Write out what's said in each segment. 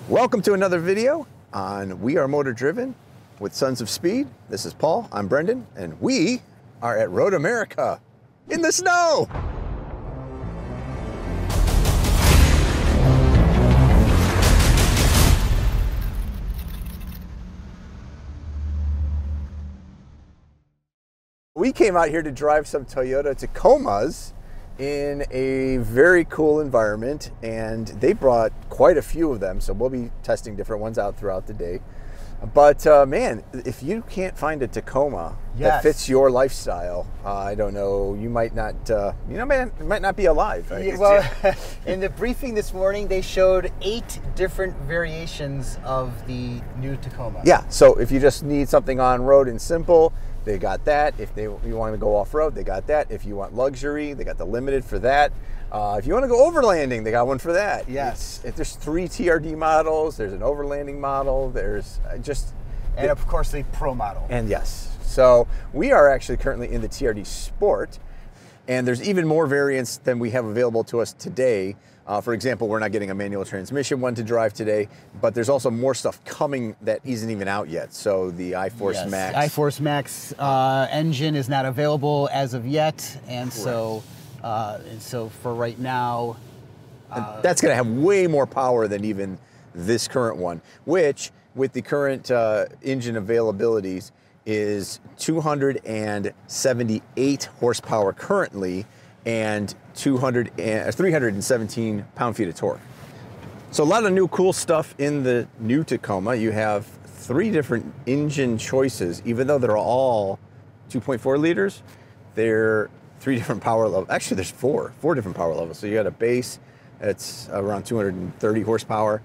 Welcome to another video on We Are Motor Driven with Sons of Speed. This is Paul, I'm Brendan, and we are at Road America in the snow. We came out here to drive some Toyota Tacomas in a very cool environment, and they brought quite a few of them, so we'll be testing different ones out throughout the day. But man, if you can't find a Tacoma that fits your lifestyle, I don't know, you might not, might not be alive. Yeah, well, in the briefing this morning, they showed 8 different variations of the new Tacoma. Yeah, so if you just need something on road and simple, they got that. If you want to go off-road, they got that. If you want luxury, they got the Limited for that. If you want to go overlanding, they got one for that. Yes. There's 3 TRD models. There's an overlanding model. There's And of course the Pro model. And yes. So we are actually currently in the TRD Sport, and there's even more variants than we have available to us today. For example, we're not getting a manual transmission one to drive today, but there's also more stuff coming that isn't even out yet. So the iForceMax. Yes. iForceMax engine is not available as of yet, and so for right now, that's going to have way more power than even this current one, which with the current engine availabilities is 278 horsepower currently, and 317 pound-feet of torque. So a lot of new cool stuff in the new Tacoma. You have 3 different engine choices, even though they're all 2.4 liters, they're 3 different power levels. Actually, there's 4 different power levels. So you got a base that's around 230 horsepower.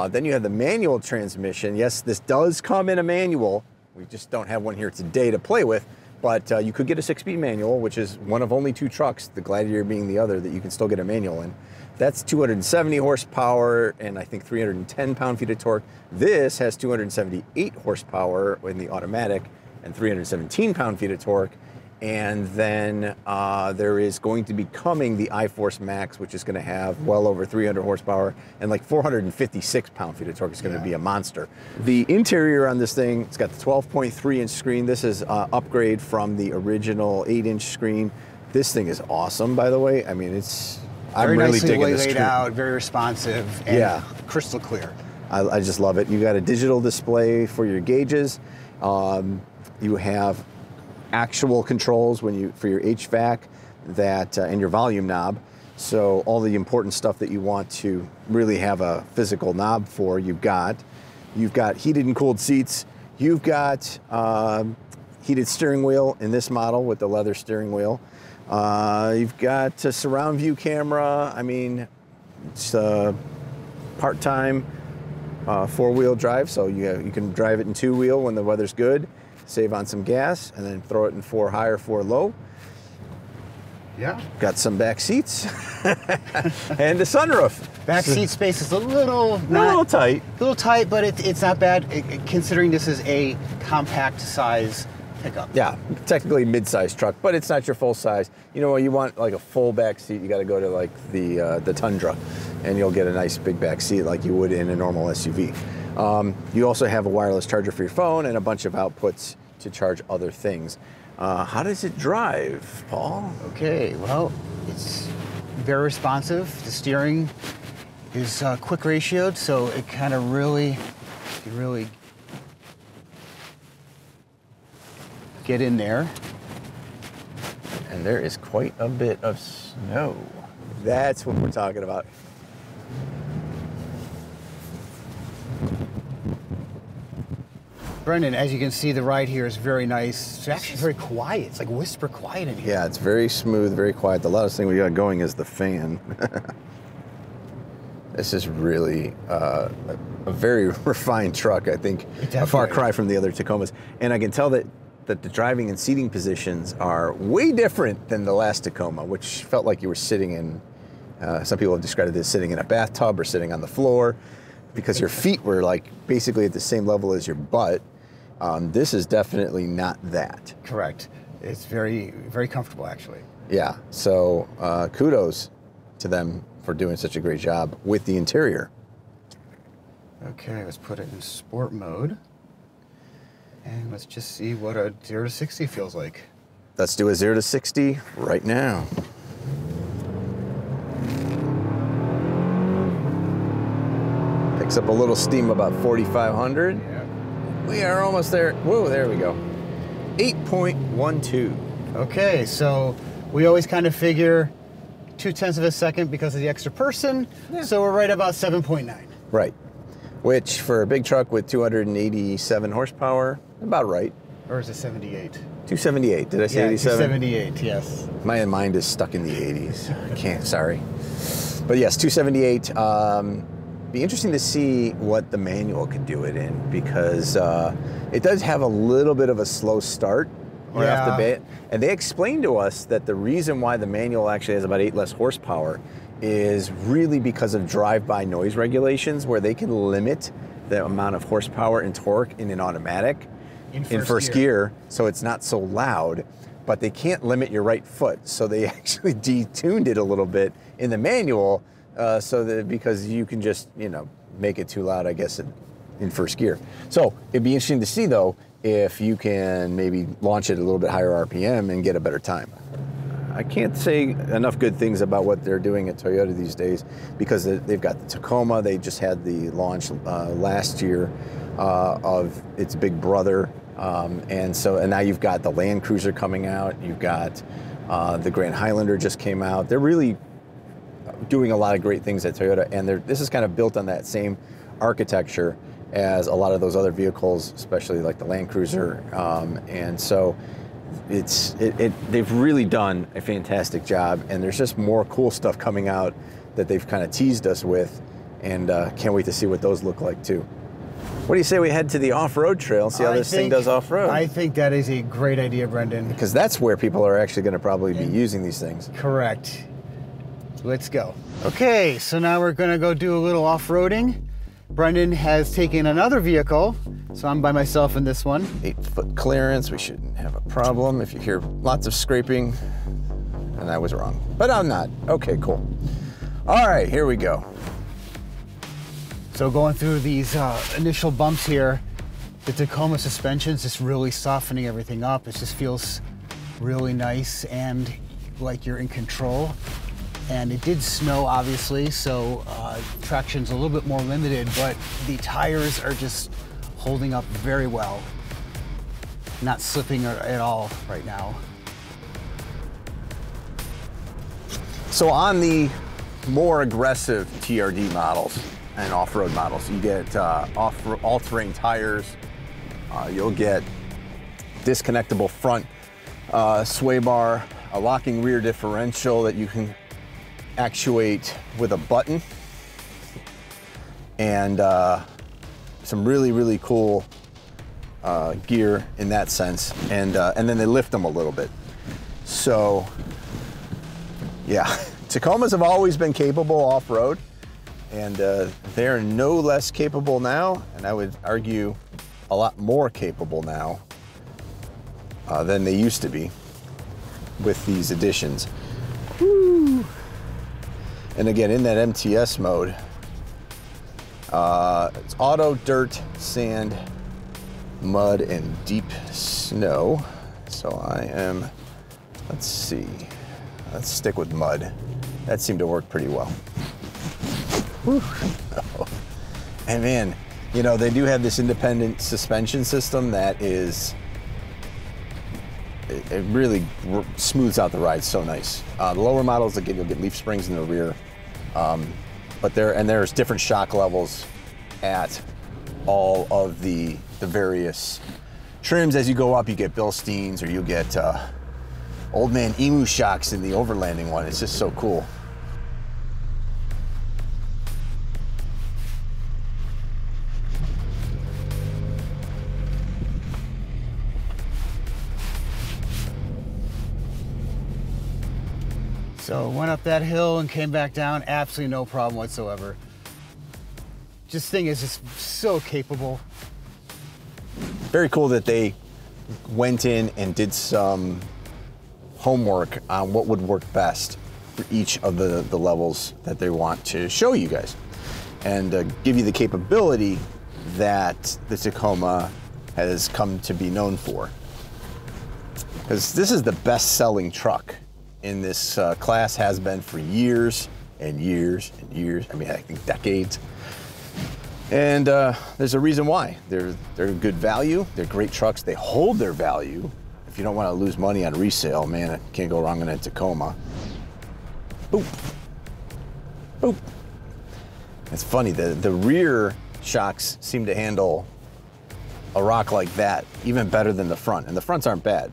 Then you have the manual transmission. Yes, this does come in a manual. We just don't have one here today to play with. But you could get a 6-speed manual, which is one of only 2 trucks, the Gladiator being the other, that you can still get a manual in. That's 270 horsepower and I think 310 pound-feet of torque. This has 278 horsepower in the automatic and 317 pound-feet of torque. And then there is going to be coming the iForceMax, which is going to have well over 300 horsepower and like 456 pound-feet of torque. It's going to be a monster. The interior on this thing, it's got the 12.3-inch screen. This is an upgrade from the original 8-inch screen. This thing is awesome, by the way. I mean, I'm really digging this screen. Very nicely laid out, very responsive, and crystal clear. I just love it. You got a digital display for your gauges. You have actual controls for your HVAC and your volume knob. So all the important stuff that you want to really have a physical knob for, you've got heated and cooled seats. You've got heated steering wheel in this model with the leather steering wheel. You've got a surround view camera. I mean, it's a part-time 4-wheel drive, so you can drive it in 2-wheel when the weather's good. Save on some gas, and then throw it in 4 high or 4 low. Yeah. Got some back seats and a sunroof. Back seat space is a little tight. A little tight, but it's not bad considering this is a compact size pickup. Yeah, technically mid-size truck, but it's not your full size. You know, you want like a full back seat, you got to go to like the Tundra, and you'll get a nice big back seat like you would in a normal SUV. You also have a wireless charger for your phone and a bunch of outputs to charge other things. How does it drive, Paul? Okay, well, it's very responsive. The steering is quick ratioed, so it kind of really get in there. And there is quite a bit of snow. That's what we're talking about. Brendan, as you can see, the ride here is very nice. It's actually very quiet. It's like whisper quiet in here. Yeah, it's very smooth, very quiet. The loudest thing we got going is the fan. This is really a very refined truck, I think. Definitely. A far cry from the other Tacomas. And I can tell that the driving and seating positions are way different than the last Tacoma, which felt like you were sitting in, some people have described it as sitting in a bathtub or sitting on the floor, because your feet were like basically at the same level as your butt. This is definitely not that. Correct. It's very, very comfortable, actually. Yeah, so kudos to them for doing such a great job with the interior. Okay, let's put it in sport mode. And let's just see what a 0 to 60 feels like. Let's do a 0 to 60 right now. Picks up a little steam about 4,500. Yeah. We are almost there. Whoa, there we go. 8.12. Okay, so we always kind of figure 0.2 of a second because of the extra person. Yeah. So we're right about 7.9. Right. Which for a big truck with 287 horsepower, about right. Or is it 78? 278. Did I say 87? 278, yes. My mind is stuck in the 80s. I can't, sorry. But yes, 278. Be interesting to see what the manual could do it in, because it does have a little bit of a slow start right off the bat. And they explained to us that the reason why the manual actually has about 8 less horsepower is really because of drive-by noise regulations, where they can limit the amount of horsepower and torque in an automatic in first gear, so it's not so loud, but they can't limit your right foot. So they actually detuned it a little bit in the manual, so that because you can just, you know, make it too loud, I guess, in first gear. So it'd be interesting to see, though, if you can maybe launch it a little bit higher RPM and get a better time. I can't say enough good things about what they're doing at Toyota these days, because they've got the Tacoma. They just had the launch last year of its big brother. And now you've got the Land Cruiser coming out. You've got the Grand Highlander just came out. They're really doing a lot of great things at Toyota, and this is kind of built on that same architecture as a lot of those other vehicles, especially like the Land Cruiser. And so they've really done a fantastic job, and there's just more cool stuff coming out that they've kind of teased us with, and can't wait to see what those look like too. What do you say we head to the off-road trail and see how this thing does off-road? I think that is a great idea, Brendan. Because that's where people are actually going to probably be using these things. Correct. Let's go. Okay, so now we're going to go do a little off-roading. Brendan has taken another vehicle, so I'm by myself in this one. 8-foot clearance, we shouldn't have a problem. If you hear lots of scraping, and I was wrong, but I'm not. Okay, cool. All right, here we go. So going through these initial bumps here, the Tacoma suspension's just really softening everything up. It just feels really nice and like you're in control. And it did snow, obviously, so traction's a little bit more limited, but the tires are just holding up very well. Not slipping at all right now. So on the more aggressive TRD models and off-road models, you get all-terrain tires. You'll get disconnectable front sway bar, a locking rear differential that you can actuate with a button, and some really, really cool gear in that sense, and then they lift them a little bit. So yeah, Tacomas have always been capable off-road, and they're no less capable now, and I would argue a lot more capable now than they used to be with these additions. Woo. And again, in that MTS mode, it's auto, dirt, sand, mud, and deep snow. So I am, let's see, let's stick with mud. That seemed to work pretty well. Whew. And man, you know, they do have this independent suspension system that is, it really smooths out the ride so nice. The lower models, you'll get leaf springs in the rear, but there's different shock levels at all of the various trims. As you go up, you get Bilsteins, or you get old man emu shocks in the overlanding one. It's just so cool. So went up that hill and came back down, absolutely no problem whatsoever. This thing is just so capable. Very cool that they went in and did some homework on what would work best for each of the levels that they want to show you guys. and give you the capability that the Tacoma has come to be known for. Because this is the best-selling truck in this class, has been for years and years and years. I mean, I think decades. And there's a reason why. They're good value. They're great trucks. They hold their value. If you don't want to lose money on resale, man, it can't go wrong in a Tacoma. Boop. Boop. It's funny, the rear shocks seem to handle a rock like that even better than the front. And the fronts aren't bad.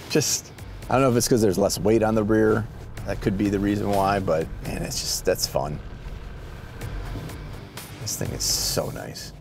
Just, I don't know if it's because there's less weight on the rear. That could be the reason why, but man, it's just, that's fun. This thing is so nice.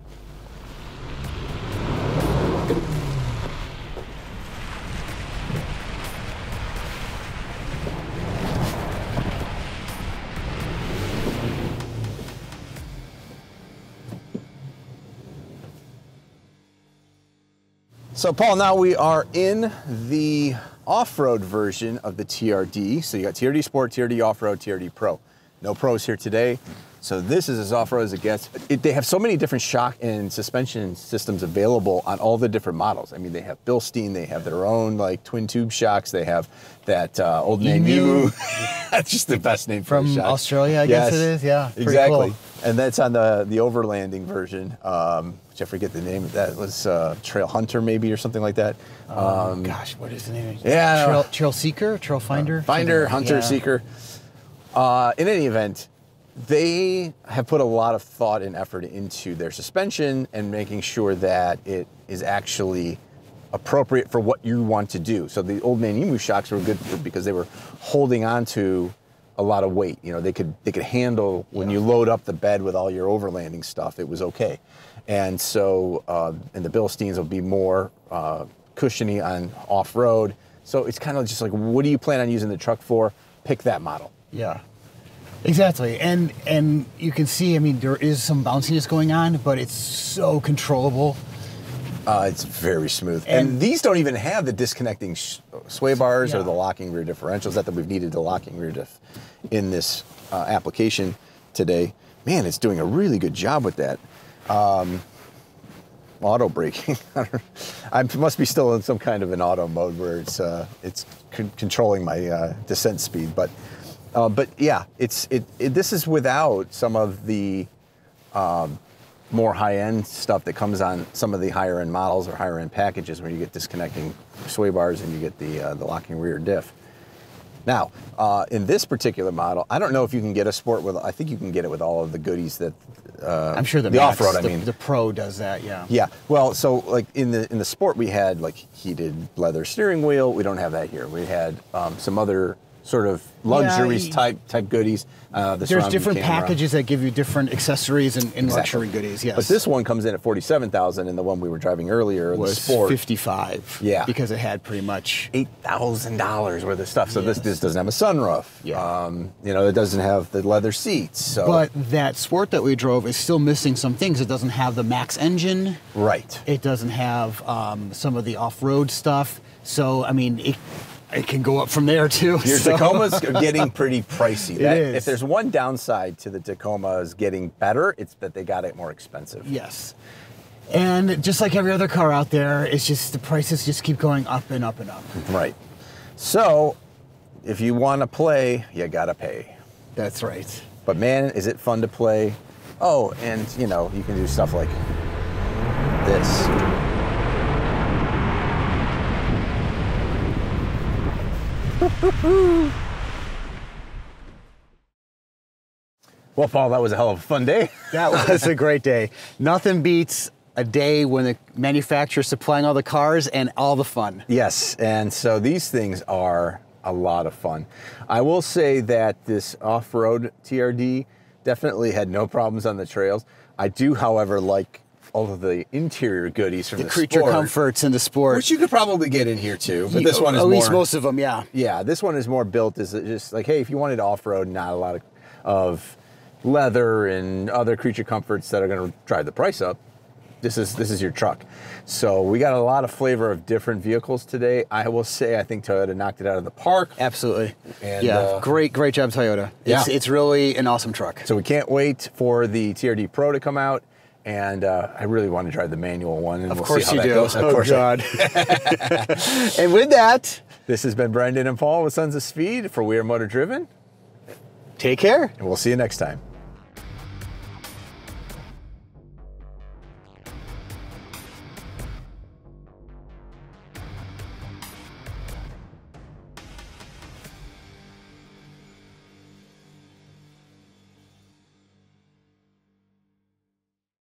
So Paul, now we are in the off-road version of the TRD. So you got TRD Sport, TRD Off-Road, TRD Pro. No pros here today. So this is as off-road as it gets. They have so many different shock and suspension systems available on all the different models. I mean, they have Bilstein, they have their own like twin tube shocks. They have that old man Emu. That's just the best name for from Australia, I guess it is. Yeah, exactly. Cool. And that's on the overlanding version, which I forget the name of that. Was Trail Hunter maybe or something like that. Gosh, what is the name? Yeah, Trail Seeker, Trail Finder, Finder, Hunter, yeah. Seeker. In any event, they have put a lot of thought and effort into their suspension and making sure that it is actually appropriate for what you want to do. So the old man Emu shocks were good because they were holding on to a lot of weight. You know, they could handle when you load up the bed with all your overlanding stuff, it was okay. And so, and the Bilsteins will be more cushiony on off-road. So it's kind of just like, what do you plan on using the truck for? Pick that model. Yeah. Exactly, and you can see, I mean, there is some bounciness going on, but it's so controllable. It's very smooth. And these don't even have the disconnecting sway bars or the locking rear differentials. Not that we've needed the locking rear diff in this application today. Man, it's doing a really good job with that. Auto braking. I must be still in some kind of an auto mode where it's controlling my descent speed, but yeah, this is without some of the more high-end stuff that comes on some of the higher-end models or higher-end packages where you get disconnecting sway bars and you get the locking rear diff. Now, in this particular model, I don't know if you can get a Sport with, I think you can get it with all of the goodies that, I'm sure the off-road, I mean. The Pro does that, yeah. Yeah, well, so like in the Sport we had like heated leather steering wheel. We don't have that here. We had some other sort of luxuries type goodies. There's different packages that give you different accessories and luxury goodies. Yes, but this one comes in at $47,000, and the one we were driving earlier was the Sport $55,000. Yeah, because it had pretty much $8,000 worth of stuff. So this doesn't have a sunroof. Yeah, you know, it doesn't have the leather seats. So. But that Sport that we drove is still missing some things. It doesn't have the Max engine. Right. It doesn't have some of the off-road stuff. So I mean, it can go up from there too. Your Tacomas are getting pretty pricey. It is. If there's one downside to the Tacomas getting better, it's that they got it more expensive. Yes. And just like every other car out there, it's just the prices just keep going up and up and up. Right. So if you want to play, you got to pay. That's right. But man, is it fun to play. Oh, and you know, you can do stuff like this. Well, Paul, that was a hell of a fun day. That was a great day. Nothing beats a day when the manufacturer's supplying all the cars and all the fun. Yes, and so these things are a lot of fun. I will say that this off-road TRD definitely had no problems on the trails. I do, however, like all of the interior goodies from the creature Sport, comforts in the Sport, which you could probably get in here too. But this one is at more, least most of them, yeah. Yeah, this one is more built as just like, hey, if you wanted off-road, not a lot of leather and other creature comforts that are going to drive the price up, this is your truck. So we got a lot of flavor of different vehicles today. I will say I think Toyota knocked it out of the park. Absolutely. And, yeah, great job, Toyota. It's really an awesome truck. So we can't wait for the TRD Pro to come out. And I really want to drive the manual one, and we'll see how that goes. Of course, God. And with that, this has been Brendan and Paul with Sons of Speed for We Are Motor Driven. Take care. And we'll see you next time.